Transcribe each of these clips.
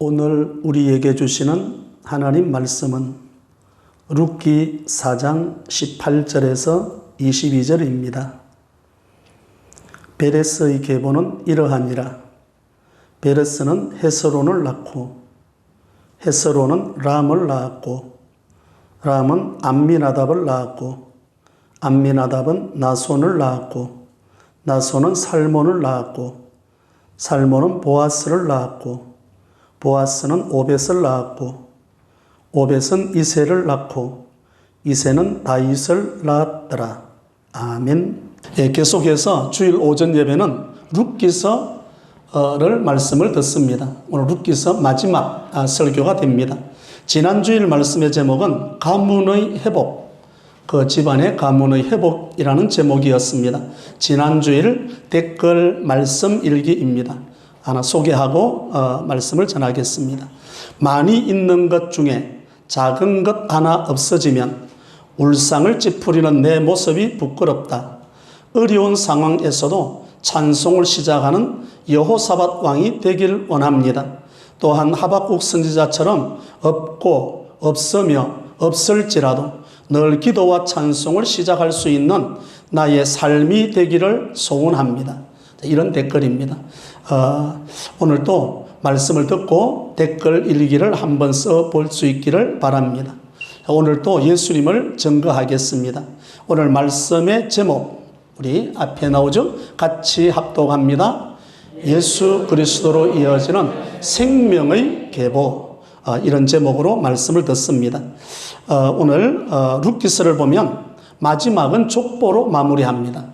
오늘 우리에게 주시는 하나님 말씀은 룻기 4장 18절에서 22절입니다. 베레스의 계보는 이러하니라. 베레스는 헤스론을 낳고 헤스론은 람을 낳았고 람은 암미나답을 낳았고 암미나답은 나손을 낳았고 나손은 살몬을 낳았고 살몬은 보아스를 낳았고 보아스는 오벳을 낳았고 오벳은 이새를 낳고 이새는 다윗을 낳았더라. 아멘. 계속해서 주일 오전 예배는 룻기서를 말씀을 듣습니다. 오늘 룻기서 마지막 설교가 됩니다. 지난 주일 말씀의 제목은 가문의 회복, 그 집안의 가문의 회복이라는 제목이었습니다. 지난 주일 댓글 말씀 일기입니다. 하나 소개하고 말씀을 전하겠습니다. 많이 있는 것 중에 작은 것 하나 없어지면 울상을 찌푸리는 내 모습이 부끄럽다. 어려운 상황에서도 찬송을 시작하는 여호사밧 왕이 되길 원합니다. 또한 하박국 선지자처럼 없고 없으며 없을지라도 늘 기도와 찬송을 시작할 수 있는 나의 삶이 되기를 소원합니다. 이런 댓글입니다. 오늘도 말씀을 듣고 댓글 일기를 한번 써볼 수 있기를 바랍니다. 오늘도 예수님을 증거하겠습니다. 오늘 말씀의 제목 우리 앞에 나오죠? 같이 합독합니다. 예수 그리스도로 이어지는 생명의 계보, 이런 제목으로 말씀을 듣습니다. 오늘 룻기서를 보면 마지막은 족보로 마무리합니다.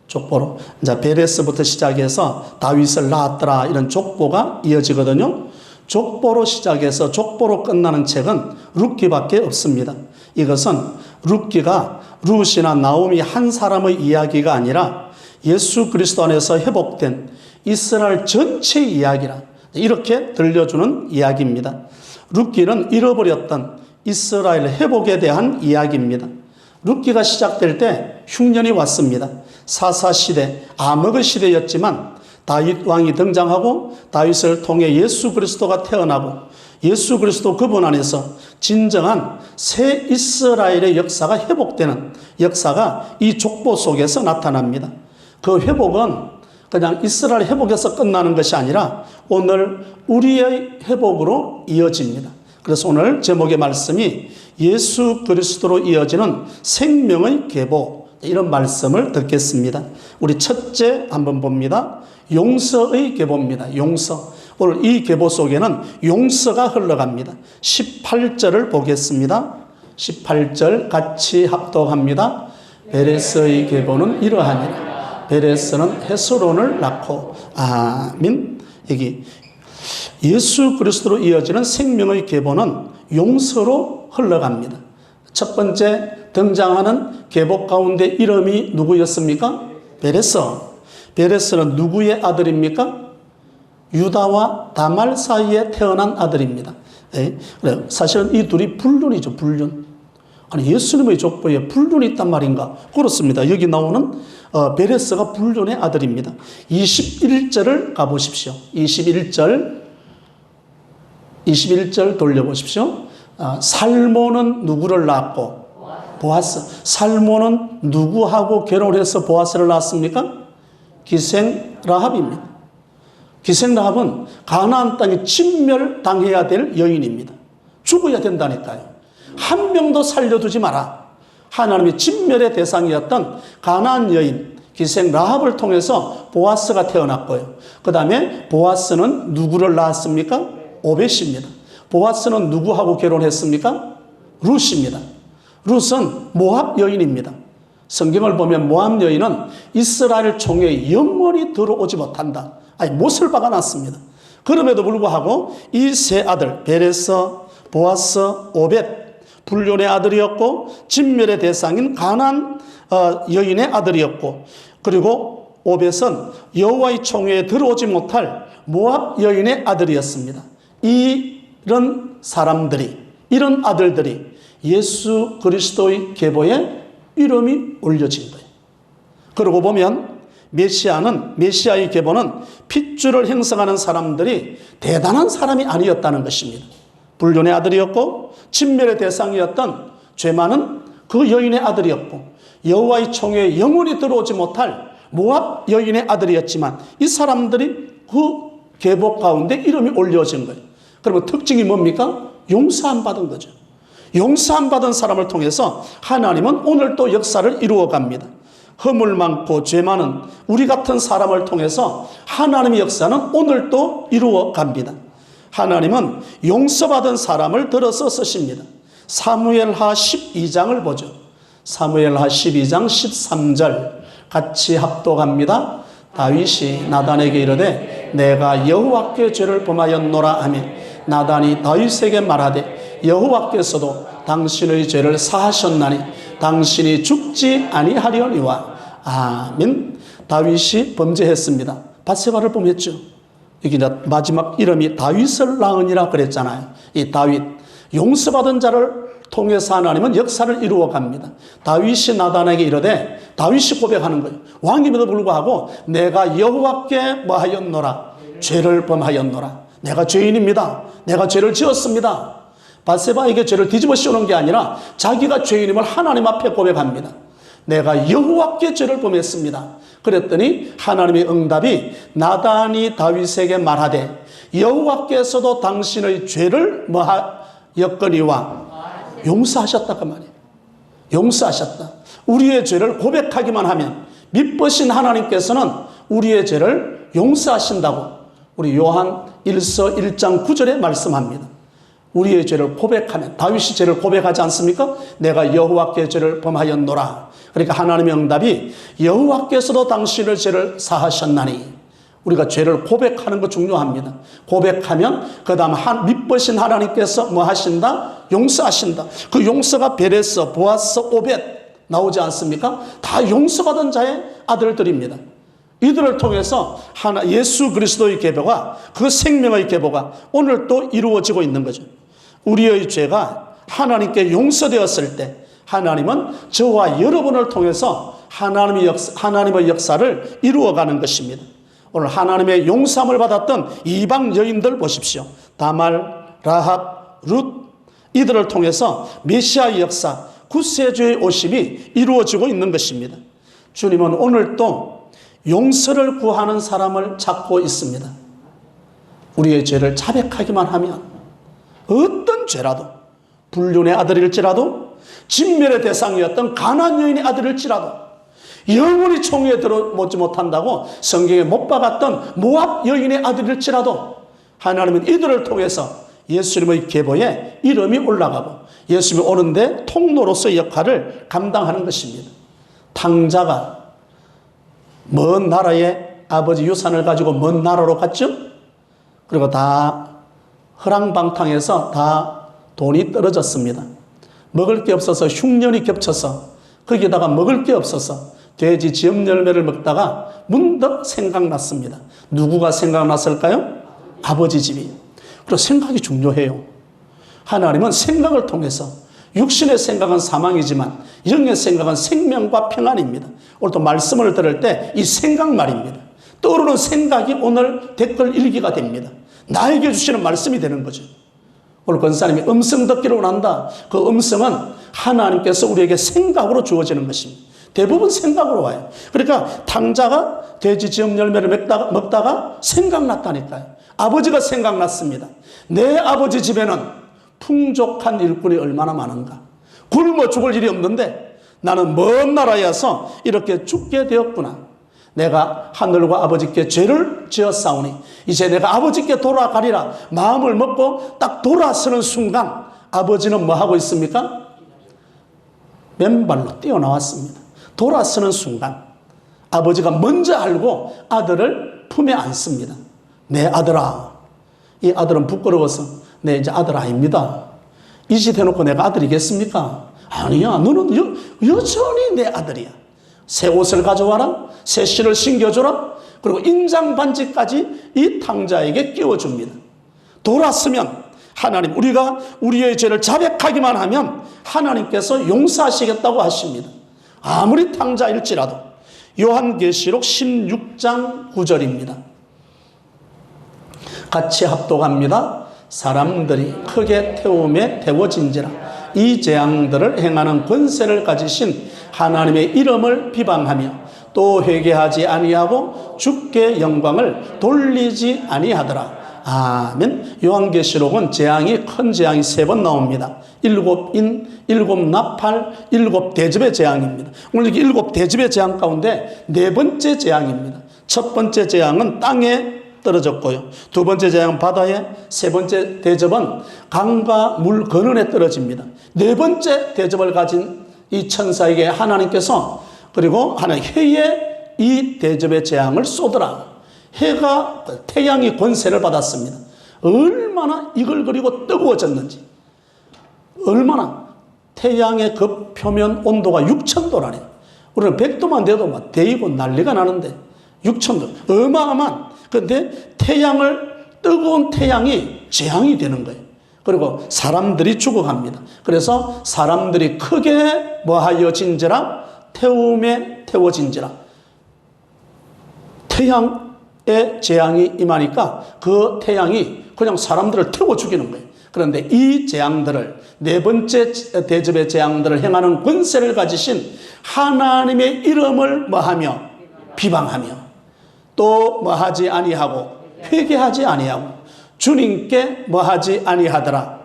족보로. 이제 베레스부터 시작해서 다윗을 낳았더라 이런 족보가 이어지거든요. 족보로 시작해서 족보로 끝나는 책은 룻기밖에 없습니다. 이것은 룻기가 룻이나 나오미 한 사람의 이야기가 아니라 예수 그리스도 안에서 회복된 이스라엘 전체의 이야기라 이렇게 들려주는 이야기입니다. 룻기는 잃어버렸던 이스라엘 회복에 대한 이야기입니다. 룻기가 시작될 때 흉년이 왔습니다. 사사시대, 암흑의 시대였지만 다윗 왕이 등장하고 다윗을 통해 예수 그리스도가 태어나고 예수 그리스도 그분 안에서 진정한 새 이스라엘의 역사가 회복되는 역사가 이 족보 속에서 나타납니다. 그 회복은 그냥 이스라엘 회복에서 끝나는 것이 아니라 오늘 우리의 회복으로 이어집니다. 그래서 오늘 제목의 말씀이 예수 그리스도로 이어지는 생명의 계보, 이런 말씀을 듣겠습니다. 우리 첫째 한번 봅니다. 용서의 계보입니다. 용서. 오늘 이 계보 속에는 용서가 흘러갑니다. 18절을 보겠습니다. 18절 같이 합독합니다. 베레스의 계보는 이러하니라. 베레스는 헤스론을 낳고 아멘. 여기 예수 그리스도로 이어지는 생명의 계보는 용서로 흘러갑니다. 첫 번째 등장하는 계보 가운데 이름이 누구였습니까? 베레스. 베레스는 누구의 아들입니까? 유다와 다말 사이에 태어난 아들입니다. 사실은 이 둘이 불륜이죠. 불륜. 아니 예수님의 족보에 불륜이 있단 말인가? 그렇습니다. 여기 나오는 베레스가 불륜의 아들입니다. 21절을 가보십시오. 21절 돌려보십시오. 살몬은 누구를 낳았고? 보아스. 살몬은 누구하고 결혼을 해서 보아스를 낳았습니까? 기생 라합입니다. 기생 라합은 가나안 땅에 진멸당해야 될 여인입니다. 죽어야 된다니까요. 한 명도 살려두지 마라. 하나님의 진멸의 대상이었던 가나안 여인 기생 라합을 통해서 보아스가 태어났고요. 그 다음에 보아스는 누구를 낳았습니까? 오벳입니다. 보아스는 누구하고 결혼했습니까? 룻입니다. 룻은 모압 여인입니다. 성경을 보면 모압 여인은 이스라엘 총회에 영원히 들어오지 못한다. 못을 박아놨습니다. 그럼에도 불구하고 이 세 아들 베레스, 보아스, 오벳 불륜의 아들이었고 진멸의 대상인 가나안 여인의 아들이었고 그리고 오벳은 여호와의 총회에 들어오지 못할 모압 여인의 아들이었습니다. 이런 사람들이 이런 아들들이 예수 그리스도의 계보에 이름이 올려진 거예요. 그러고 보면 메시아의 계보는 핏줄을 형성하는 사람들이 대단한 사람이 아니었다는 것입니다. 불륜의 아들이었고 진멸의 대상이었던 죄 많은 그 여인의 아들이었고 여호와의 총회에 영원히 들어오지 못할 모압 여인의 아들이었지만 이 사람들이 그 계보 가운데 이름이 올려진 거예요. 그러면 특징이 뭡니까? 용서함 받은 거죠. 용서함 받은 사람을 통해서 하나님은 오늘 또 역사를 이루어 갑니다. 허물 많고 죄 많은 우리 같은 사람을 통해서 하나님의 역사는 오늘 또 이루어 갑니다. 하나님은 용서받은 사람을 들어서 쓰십니다. 사무엘하 12장을 보죠. 사무엘하 12장 13절 같이 합독합니다. 다윗이 나단에게 이르되 내가 여호와께 죄를 범하였노라 하며 나단이 다윗에게 말하되 여호와께서도 당신의 죄를 사하셨나니 당신이 죽지 아니하려니와. 아멘. 다윗이 범죄했습니다. 밧세바를 범했죠. 이게 마지막 이름이 다윗을 낳으니라 그랬잖아요. 이 다윗, 용서받은 자를 통해서 하나님은 역사를 이루어 갑니다. 다윗이 나단에게 이르되, 다윗이 고백하는 거예요. 왕임에도 불구하고 내가 여호와께 뭐하였노라? 죄를 범하였노라. 내가 죄인입니다. 내가 죄를 지었습니다. 밧세바에게 죄를 뒤집어 씌우는 게 아니라 자기가 죄인임을 하나님 앞에 고백합니다. 내가 여호와께 죄를 범했습니다. 그랬더니 하나님의 응답이 나단이 다윗에게 말하되 여호와께서도 당신의 죄를 뭐하였거니와. 용서하셨다 그 말이에요. 용서하셨다. 우리의 죄를 고백하기만 하면 미쁘신 하나님께서는 우리의 죄를 용서하신다고 우리 요한 1서 1장 9절에 말씀합니다. 우리의 죄를 고백하면, 다윗이 죄를 고백하지 않습니까? 내가 여호와께 죄를 범하였노라. 그러니까 하나님의 응답이 여호와께서도 당신의 죄를 사하셨나니. 우리가 죄를 고백하는 거 중요합니다. 고백하면 그 다음 미쁘신 하나님께서 뭐 하신다? 용서하신다. 그 용서가 베레스, 보아스, 오벳 나오지 않습니까? 다 용서받은 자의 아들들입니다. 이들을 통해서 예수 그리스도의 계보가, 그 생명의 계보가 오늘 또 이루어지고 있는 거죠. 우리의 죄가 하나님께 용서되었을 때 하나님은 저와 여러분을 통해서 하나님의 역사를 이루어가는 것입니다. 오늘 하나님의 용서함을 받았던 이방 여인들 보십시오. 다말, 라합, 룻, 이들을 통해서 메시아의 역사, 구세주의 오심이 이루어지고 있는 것입니다. 주님은 오늘 또 용서를 구하는 사람을 찾고 있습니다. 우리의 죄를 자백하기만 하면 어떤 죄라도, 불륜의 아들일지라도, 진멸의 대상이었던 가나안 여인의 아들일지라도, 영원히 총회에 들어오지 못한다고 성경에 못 박았던 모압 여인의 아들일지라도 하나님은 이들을 통해서 예수님의 계보에 이름이 올라가고 예수님이 오는데 통로로서의 역할을 감당하는 것입니다. 탕자가 먼 나라에 아버지 유산을 가지고 먼 나라로 갔죠. 그리고 다 허랑방탕해서 다 돈이 떨어졌습니다. 먹을 게 없어서 흉년이 겹쳐서 거기다가 먹을 게 없어서 돼지 지엽 열매를 먹다가 문득 생각났습니다. 누구가 생각났을까요? 아버지 집이. 그리고 생각이 중요해요. 하나님은 생각을 통해서, 육신의 생각은 사망이지만 영의 생각은 생명과 평안입니다. 오늘도 말씀을 들을 때 이 생각 말입니다. 떠오르는 생각이 오늘 댓글 일기가 됩니다. 나에게 주시는 말씀이 되는 거죠. 오늘 권사님이 음성 듣기로 원한다. 그 음성은 하나님께서 우리에게 생각으로 주어지는 것입니다. 대부분 생각으로 와요. 그러니까 탕자가 돼지 지엽 열매를 먹다가 생각났다니까요. 아버지가 생각났습니다. 내 아버지 집에는 풍족한 일꾼이 얼마나 많은가. 굶어 죽을 일이 없는데 나는 먼 나라에 와서 이렇게 죽게 되었구나. 내가 하늘과 아버지께 죄를 지었사오니 이제 내가 아버지께 돌아가리라 마음을 먹고 딱 돌아서는 순간 아버지는 뭐 하고 있습니까? 맨발로 뛰어나왔습니다. 돌아서는 순간 아버지가 먼저 알고 아들을 품에 안습니다. 내 아들아. 이 아들은 부끄러워서 내 이제 아들 아닙니다. 이 짓 해놓고 내가 아들이겠습니까? 아니야. 너는 여전히 내 아들이야. 새 옷을 가져와라. 새 실을 신겨줘라. 그리고 인장 반지까지 이 탕자에게 끼워줍니다. 돌았으면 하나님, 우리가 우리의 죄를 자백하기만 하면 하나님께서 용서하시겠다고 하십니다. 아무리 탕자일지라도 요한계시록 16장 9절입니다. 같이 합독합니다. 사람들이 크게 태움에 태워진지라 이 재앙들을 행하는 권세를 가지신 하나님의 이름을 비방하며 또 회개하지 아니하고 주께 영광을 돌리지 아니하더라. 아멘. 요한계시록은 재앙이 큰 재앙이 3번 나옵니다. 7인, 7나팔, 7대접의 재앙입니다. 오늘 이렇게 7대접의 재앙 가운데 4번째 재앙입니다. 첫 번째 재앙은 땅에 떨어졌고요. 두 번째 재앙은 바다에, 세 번째 대접은 강과 물 근원에 떨어집니다. 네 번째 대접을 가진 이 천사에게 하나님께서 그리고 하나님 해에 이 대접의 재앙을 쏘더라. 해가 태양이 권세를 받았습니다. 얼마나 이글거리고 뜨거워졌는지, 얼마나 태양의 그 표면 온도가 6,000도라네. 우리는 100도만 돼도 막 데이고 난리가 나는데 6,000도 어마어마한. 그런데 뜨거운 태양이 재앙이 되는 거예요. 그리고 사람들이 죽어갑니다. 그래서 사람들이 크게 뭐하여 진지라 태움에 태워진지라. 태양의 재앙이 임하니까 그 태양이 그냥 사람들을 태워 죽이는 거예요. 그런데 이 재앙들을, 네 번째 대접의 재앙들을 행하는 권세를 가지신 하나님의 이름을 뭐하며 비방하며 또 뭐하지 아니하고 회개하지 아니하고 주님께 뭐하지 아니하더라.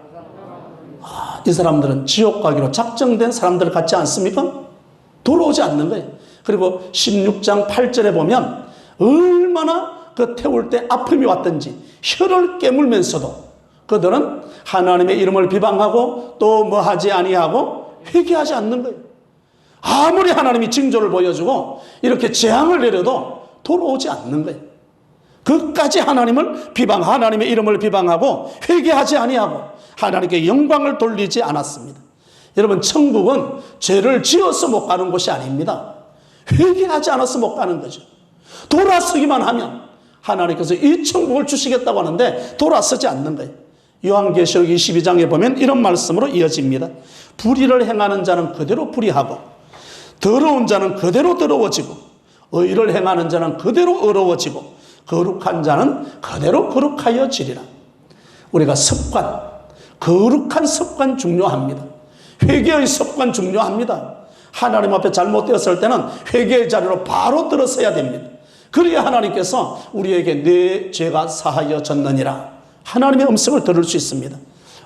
이 사람들은 지옥 가기로 작정된 사람들 같지 않습니까? 돌아오지 않는 거예요. 그리고 16장 8절에 보면 얼마나 그 태울 때 아픔이 왔든지 혀를 깨물면서도 그들은 하나님의 이름을 비방하고 또 뭐하지 아니하고 회개하지 않는 거예요. 아무리 하나님이 징조를 보여주고 이렇게 재앙을 내려도 돌아오지 않는 거예요. 그까지 하나님을 하나님의 이름을 비방하고 회개하지 아니하고 하나님께 영광을 돌리지 않았습니다. 여러분, 천국은 죄를 지어서 못 가는 곳이 아닙니다. 회개하지 않아서 못 가는 거죠. 돌아서기만 하면 하나님께서 이 천국을 주시겠다고 하는데 돌아서지 않는 거예요. 요한계시록 22장에 보면 이런 말씀으로 이어집니다. 불의를 행하는 자는 그대로 불의하고 더러운 자는 그대로 더러워지고 의를 행하는 자는 그대로 의로워지고 거룩한 자는 그대로 거룩하여 지리라. 우리가 습관, 거룩한 습관 중요합니다. 회개의 습관 중요합니다. 하나님 앞에 잘못되었을 때는 회개의 자리로 바로 들어서야 됩니다. 그래야 하나님께서 우리에게 내 죄가 사하여졌느니라 하나님의 음성을 들을 수 있습니다.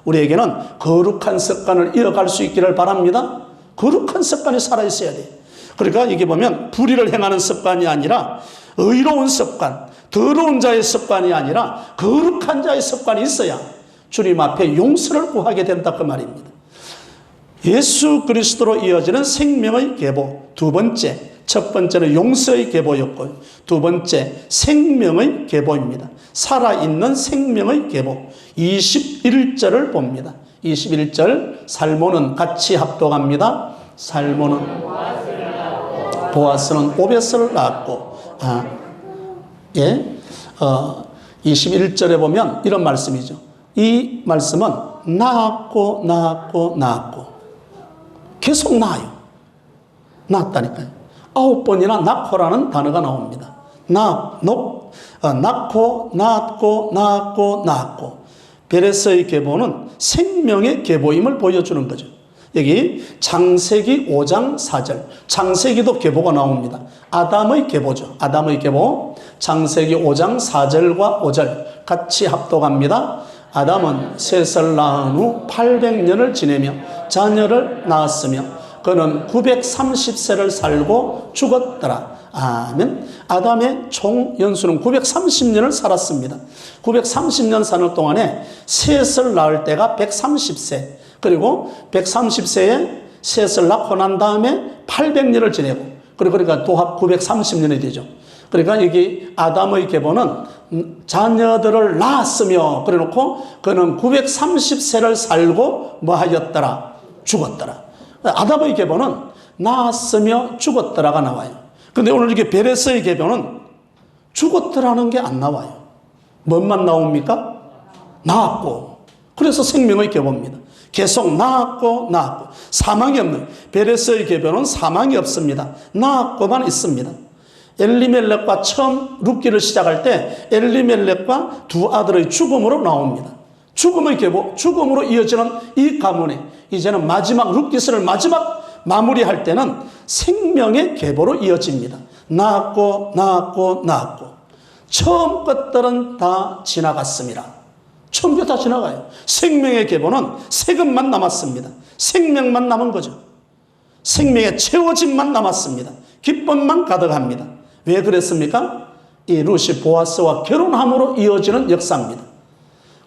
우리에게는 거룩한 습관을 이어갈 수 있기를 바랍니다. 거룩한 습관이 살아있어야 돼요. 그러니까 이게 보면 불의를 행하는 습관이 아니라 의로운 습관, 더러운 자의 습관이 아니라 거룩한 자의 습관이 있어야 주님 앞에 용서를 구하게 된다 그 말입니다. 예수 그리스도로 이어지는 생명의 계보, 두 번째, 첫 번째는 용서의 계보였고요. 두 번째, 생명의 계보입니다. 살아있는 생명의 계보. 21절을 봅니다. 21절, 살모는 같이 합독합니다. 살모는 보아스는 오벳을 낳았고, 21절에 보면 이런 말씀이죠. 이 말씀은 낳았고 계속 낳아요. 낳았다니까요. 9번이나 낳고라는 단어가 나옵니다. 낳고. 베레스의 계보는 생명의 계보임을 보여주는 거죠. 여기 창세기 5장 4절, 창세기도 계보가 나옵니다. 아담의 계보죠. 아담의 계보. 창세기 5장 4절과 5절 같이 합독합니다. 아담은 셋을 낳은 후 800년을 지내며 자녀를 낳았으며 그는 930세를 살고 죽었더라. 아멘. 아담의 총 연수는 930년을 살았습니다. 930년 사는 동안에 셋을 낳을 때가 130세, 그리고 130세에 셋을 낳고 난 다음에 800년을 지내고, 그러니까 도합 930년이 되죠. 그러니까 여기 아담의 계보는 자녀들을 낳았으며 그래놓고 그는 930세를 살고 뭐하였더라? 죽었더라. 아담의 계보는 낳았으며 죽었더라가 나와요. 근데 오늘 이게 베레스의 계보는 죽었더라는 게 안 나와요. 뭔만 나옵니까? 낳았고. 그래서 생명의 계보입니다. 계속 낳았고. 사망이 없는, 베레스의 계보는 사망이 없습니다. 낳았고만 있습니다. 엘리멜렉과 처음 룻기를 시작할 때 엘리멜렉과 두 아들의 죽음으로 나옵니다. 죽음의 계보, 죽음으로 이어지는 이 가문에 이제는 마지막 룻기서를 마지막 마무리할 때는 생명의 계보로 이어집니다. 낳았고 처음 것들은 다 지나갔습니다. 처음 것 다 지나가요. 생명의 계보는 세금만 남았습니다. 생명만 남은 거죠. 생명의 채워짐만 남았습니다. 기쁨만 가득합니다. 왜 그랬습니까? 이 룻이 보아스와 결혼함으로 이어지는 역사입니다.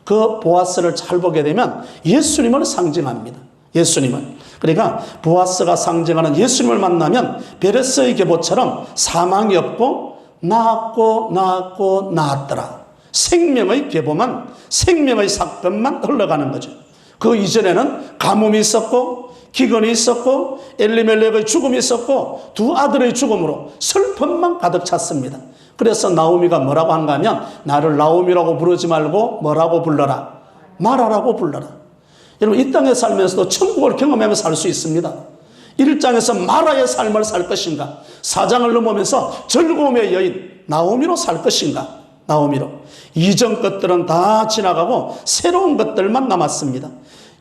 그 보아스를 잘 보게 되면 예수님을 상징합니다. 예수님을. 그러니까 보아스가 상징하는 예수님을 만나면 베레스의 계보처럼 사망이 없고 낳았더라. 생명의 계보만, 생명의 사건만 흘러가는 거죠. 그 이전에는 가뭄이 있었고 기근이 있었고 엘리멜렉의 죽음이 있었고 두 아들의 죽음으로 슬픔만 가득 찼습니다. 그래서 나오미가 뭐라고 한가 하면 나를 나오미라고 부르지 말고 뭐라고 불러라? 마라라고 불러라. 여러분 이 땅에 살면서도 천국을 경험하며 살 수 있습니다. 1장에서 마라의 삶을 살 것인가? 4장을 넘으면서 즐거움의 여인 나오미로 살 것인가? 나오미로. 이전 것들은 다 지나가고 새로운 것들만 남았습니다.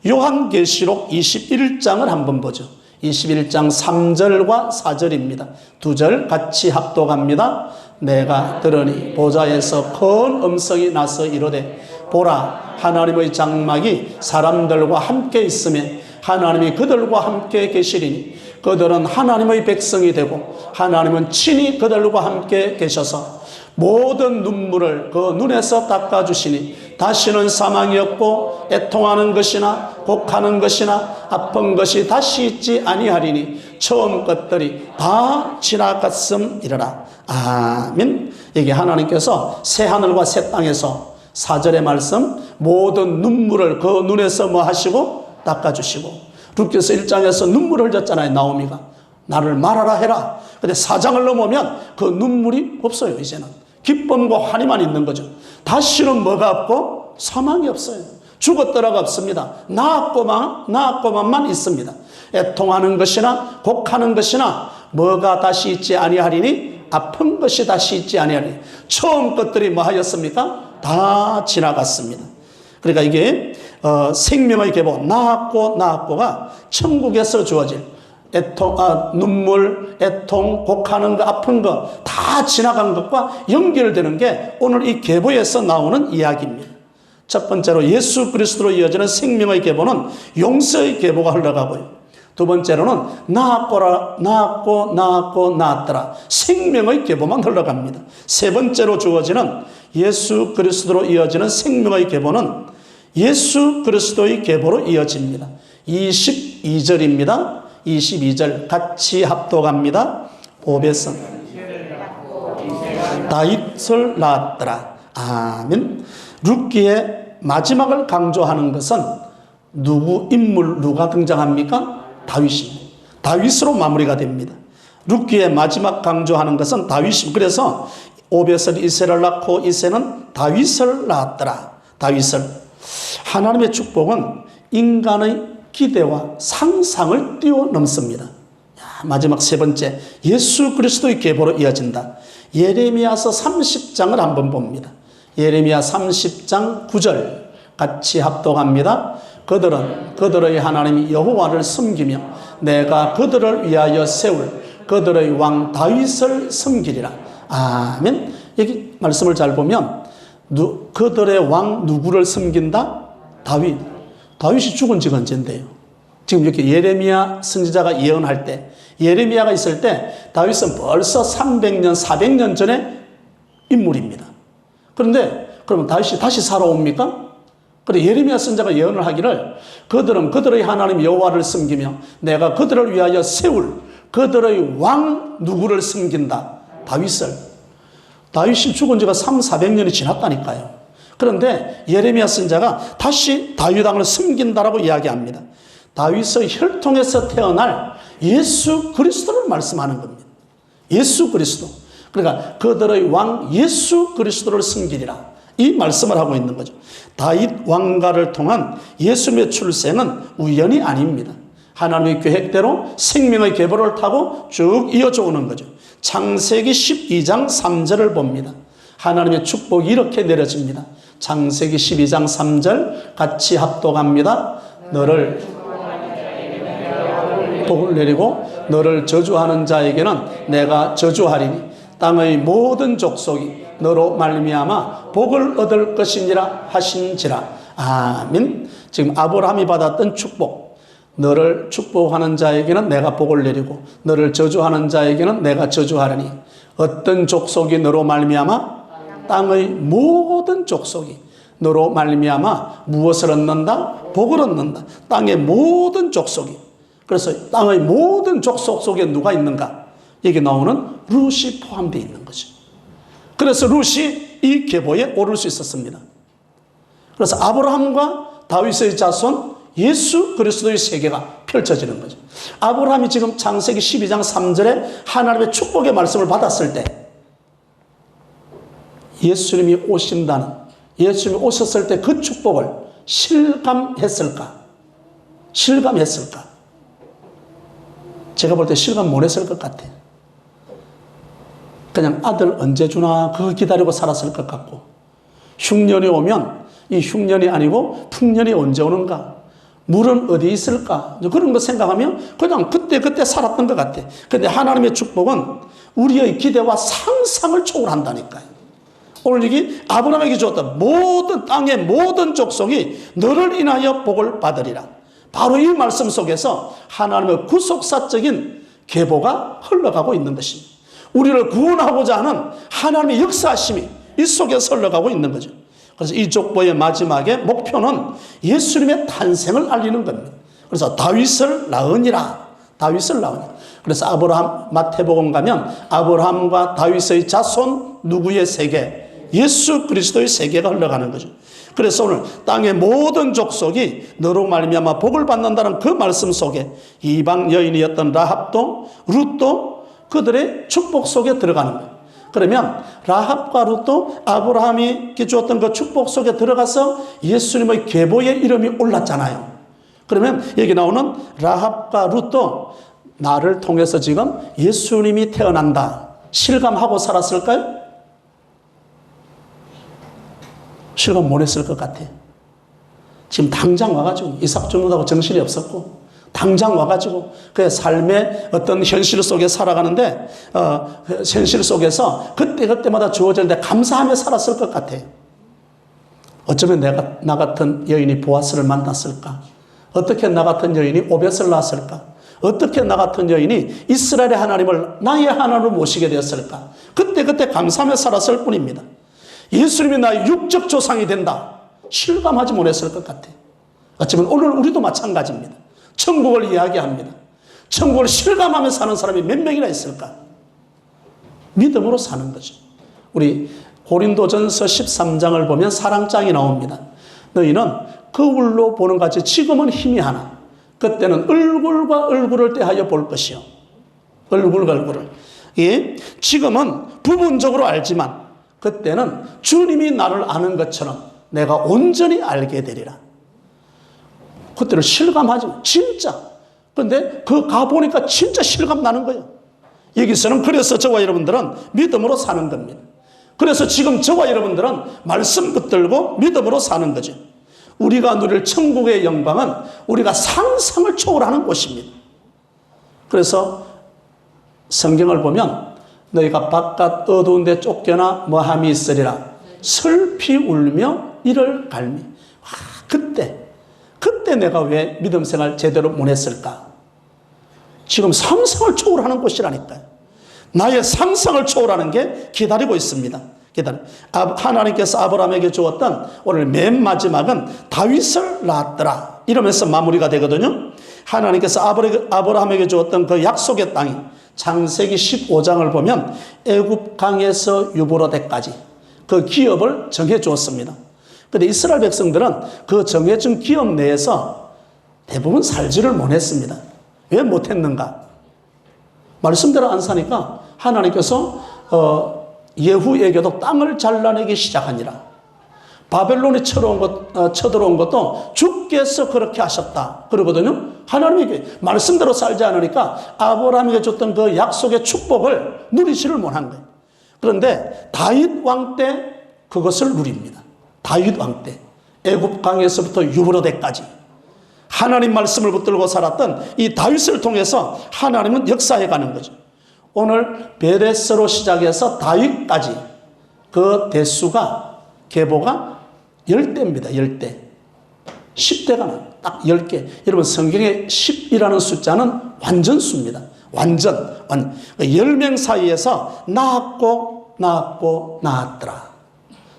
요한계시록 21장을 한번 보죠. 21장 3절과 4절입니다. 두 절 같이 합독합니다. 내가 들으니 보좌에서 큰 음성이 나서 이르되 보라 하나님의 장막이 사람들과 함께 있으며 하나님이 그들과 함께 계시리니 그들은 하나님의 백성이 되고 하나님은 친히 그들과 함께 계셔서 모든 눈물을 그 눈에서 닦아주시니 다시는 사망이 없고 애통하는 것이나 곡하는 것이나 아픈 것이 다시 있지 아니하리니 처음 것들이 다 지나갔음이러라. 아멘. 여기 하나님께서 새 하늘과 새 땅에서 4절의 말씀 모든 눈물을 그 눈에서 뭐 하시고 닦아주시고 룻기서 1장에서 눈물을 흘렸잖아요. 나오미가 나를 말하라 해라. 근데 4장을 넘으면 그 눈물이 없어요. 이제는 기쁨과 환희만 있는 거죠. 다시는 뭐가 없고 사망이 없어요. 죽었더라가 없습니다. 낳았고만만 있습니다. 애통하는 것이나 곡하는 것이나 뭐가 다시 있지 아니하리니 아픈 것이 다시 있지 아니하리니 처음 것들이 뭐 하였습니까? 다 지나갔습니다. 그러니까 이게 생명의 계보 낳았고가 천국에서 주어질 눈물, 애통, 곡하는 거, 아픈 거 다 지나간 것과 연결되는 게 오늘 이 계보에서 나오는 이야기입니다. 첫 번째로 예수 그리스도로 이어지는 생명의 계보는 용서의 계보가 흘러가고요. 두 번째로는 낳았더라. 생명의 계보만 흘러갑니다. 세 번째로 주어지는 예수 그리스도로 이어지는 생명의 계보는 예수 그리스도의 계보로 이어집니다. 22절입니다. 22절 같이 합독합니다. 오벳은 다윗을 낳았더라. 아멘. 룻기의 마지막을 강조하는 것은 누가 등장합니까? 다윗입니다. 다윗으로 마무리가 됩니다. 룻기의 마지막 강조하는 것은 다윗입니다. 그래서 오벳은 이새를 낳고 이새는 다윗을 낳았더라. 다윗을. 하나님의 축복은 인간의 기대와 상상을 뛰어넘습니다. 마지막 세 번째, 예수 그리스도의 계보로 이어진다. 예레미야서 30장을 한번 봅니다. 예레미야 30장 9절 같이 합독합니다. 그들은 그들의 하나님 여호와를 섬기며 내가 그들을 위하여 세울 그들의 왕 다윗을 섬기리라. 아멘. 여기 말씀을 잘 보면 그들의 왕 누구를 섬긴다? 다윗. 다윗이 죽은 지가 언젠데요. 지금 이렇게 예레미야 선지자가 예언할 때 예레미야가 있을 때 다윗은 벌써 300년 400년 전의 인물입니다. 그런데 그러면 다윗이 다시 살아옵니까? 그래 예레미야 선지자가 예언을 하기를 그들은 그들의 하나님 여호와를 섬기며 내가 그들을 위하여 세울 그들의 왕 누구를 섬긴다? 다윗을. 다윗이 죽은 지가 400년이 지났다니까요. 그런데 예레미야 선지자가 다시 다윗 왕을 섬긴다라고 이야기합니다. 다윗의 혈통에서 태어날 예수 그리스도를 말씀하는 겁니다. 예수 그리스도. 그러니까 그들의 왕 예수 그리스도를 섬기리라. 이 말씀을 하고 있는 거죠. 다윗 왕가를 통한 예수님의 출생은 우연이 아닙니다. 하나님의 계획대로 생명의 계보를 타고 쭉 이어져 오는 거죠. 창세기 12장 3절을 봅니다. 하나님의 축복이 이렇게 내려집니다. 창세기 12장 3절 같이 합독합니다. 너를 복을 내리고 너를 저주하는 자에게는 내가 저주하리니 땅의 모든 족속이 너로 말미암아 복을 얻을 것이니라 하신지라. 아멘. 지금 아브라함이 받았던 축복, 너를 축복하는 자에게는 내가 복을 내리고 너를 저주하는 자에게는 내가 저주하리니 어떤 족속이 너로 말미암아? 땅의 모든 족속이 너로 말미암아 무엇을 얻는다? 복을 얻는다. 땅의 모든 족속이. 그래서 땅의 모든 족속 속에 누가 있는가? 여기 나오는 룻이 포함되어 있는 거죠. 그래서 룻이 이 계보에 오를 수 있었습니다. 그래서 아브라함과 다윗의 자손 예수 그리스도의 세계가 펼쳐지는 거죠. 아브라함이 지금 창세기 12장 3절에 하나님의 축복의 말씀을 받았을 때 예수님이 오신다는, 예수님이 오셨을 때 그 축복을 실감했을까? 실감했을까? 제가 볼 때 실감 못 했을 것 같아요. 그냥 아들 언제 주나 그거 기다리고 살았을 것 같고, 흉년이 오면 이 흉년이 아니고 풍년이 언제 오는가, 물은 어디 있을까, 그런 거 생각하면 그냥 그때 살았던 것 같아. 근데 하나님의 축복은 우리의 기대와 상상을 초월한다니까요. 오늘 여기 아브라함에게 주었던 모든 땅의 모든 족속이 너를 인하여 복을 받으리라. 바로 이 말씀 속에서 하나님의 구속사적인 계보가 흘러가고 있는 것입니다. 우리를 구원하고자 하는 하나님의 역사하심이 이 속에서 흘러가고 있는 거죠. 그래서 이 족보의 마지막에 목표는 예수님의 탄생을 알리는 겁니다. 그래서 다윗을 낳으니라. 다윗을 낳으니라. 그래서 아브라함, 마태복음 가면 아브라함과 다윗의 자손 누구의 세계? 예수 그리스도의 세계가 흘러가는 거죠. 그래서 오늘 땅의 모든 족속이 너로 말미암아 복을 받는다는 그 말씀 속에 이방 여인이었던 라합도 룻도 그들의 축복 속에 들어가는 거예요. 그러면 라합과 룻도 아브라함이 주었던 그 축복 속에 들어가서 예수님의 계보의 이름이 올랐잖아요. 그러면 여기 나오는 라합과 룻도 나를 통해서 지금 예수님이 태어난다 실감하고 살았을까요? 실감 못 했을 것 같아요. 지금 당장 와가지고 이삭 죽는다고 정신이 없었고 당장 와가지고 그의 삶의 어떤 현실 속에 살아가는데 현실 속에서 그때마다 주어지는데 감사하며 살았을 것 같아요. 어쩌면 나 같은 여인이 보아스를 만났을까? 어떻게 나 같은 여인이 오벳을 낳았을까? 어떻게 나 같은 여인이 이스라엘의 하나님을 나의 하나님으로 모시게 되었을까? 그때 감사하며 살았을 뿐입니다. 예수님이 나의 육적 조상이 된다 실감하지 못했을 것 같아요. 어쩌면 오늘 우리도 마찬가지입니다. 천국을 이야기합니다. 천국을 실감하며 사는 사람이 몇 명이나 있을까? 믿음으로 사는 거죠. 우리 고린도전서 13장을 보면 사랑장이 나옵니다. 너희는 거울로 보는 같이 지금은 희미하나 그때는 얼굴과 얼굴을 대하여 볼 것이요. 얼굴과 얼굴을. 예? 지금은 부분적으로 알지만 그때는 주님이 나를 아는 것처럼 내가 온전히 알게 되리라. 그때를 실감하지 진짜. 근데 그 가보니까 진짜 실감 나는 거예요. 여기서는 그래서 저와 여러분들은 믿음으로 사는 겁니다. 그래서 지금 저와 여러분들은 말씀 붙들고 믿음으로 사는 거죠. 우리가 누릴 천국의 영광은 우리가 상상을 초월하는 곳입니다. 그래서 성경을 보면 너희가 바깥 어두운 데 쫓겨나 뭐함이 있으리라. 슬피 울며 이를 갈미. 그때 내가 왜 믿음 생활 제대로 못 했을까? 지금 상상을 초월하는 곳이라니까요. 나의 상상을 초월하는 게 기다리고 있습니다. 하나님께서 아브라함에게 주었던 오늘 맨 마지막은 다윗을 낳았더라 이러면서 마무리가 되거든요. 하나님께서 아브라함에게 주었던 그 약속의 땅이 창세기 15장을 보면 애굽 강에서 유브라데까지 그 기업을 정해 주었습니다. 그런데 이스라엘 백성들은 그 정해진 기업 내에서 대부분 살지를 못했습니다. 왜 못했는가? 말씀대로 안 사니까 하나님께서 예후에게도 땅을 잘라내기 시작하니라. 바벨론이 쳐들어온 것도 주께서 그렇게 하셨다 그러거든요. 하나님이 말씀대로 살지 않으니까 아브라함에게 줬던 그 약속의 축복을 누리지를 못한 거예요. 그런데 다윗 왕 때 그것을 누립니다. 다윗 왕 때 애굽 강에서부터 유브라데까지 하나님 말씀을 붙들고 살았던 이 다윗을 통해서 하나님은 역사해 가는 거죠. 오늘 베레스로 시작해서 다윗까지 그 대수가 계보가 10대입니다. 10대. 10대가 딱 10개. 여러분 성경에 10이라는 숫자는 완전수입니다. 완전. 10명 사이에서 낳았더라.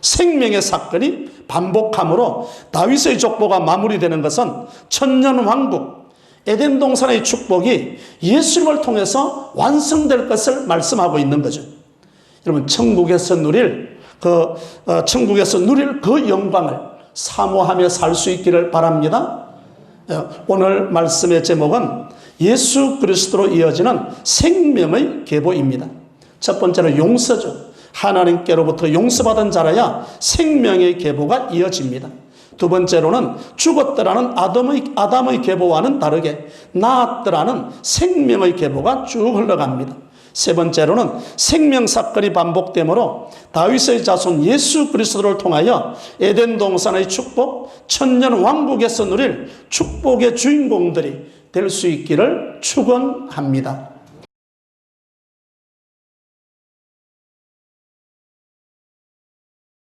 생명의 사건이 반복함으로 다윗의 족보가 마무리되는 것은 천년왕국 에덴 동산의 축복이 예수님을 통해서 완성될 것을 말씀하고 있는 거죠. 여러분 천국에서 누릴 그 영광을 사모하며 살 수 있기를 바랍니다. 오늘 말씀의 제목은 예수 그리스도로 이어지는 생명의 계보입니다. 첫 번째는 용서죠. 하나님께로부터 용서받은 자라야 생명의 계보가 이어집니다. 두 번째로는 죽었더라는 아담의 계보와는 다르게 낳았더라는 생명의 계보가 쭉 흘러갑니다. 세 번째로는 생명 사건이 반복되므로 다윗의 자손 예수 그리스도를 통하여 에덴 동산의 축복, 천년 왕국에서 누릴 축복의 주인공들이 될 수 있기를 축원합니다.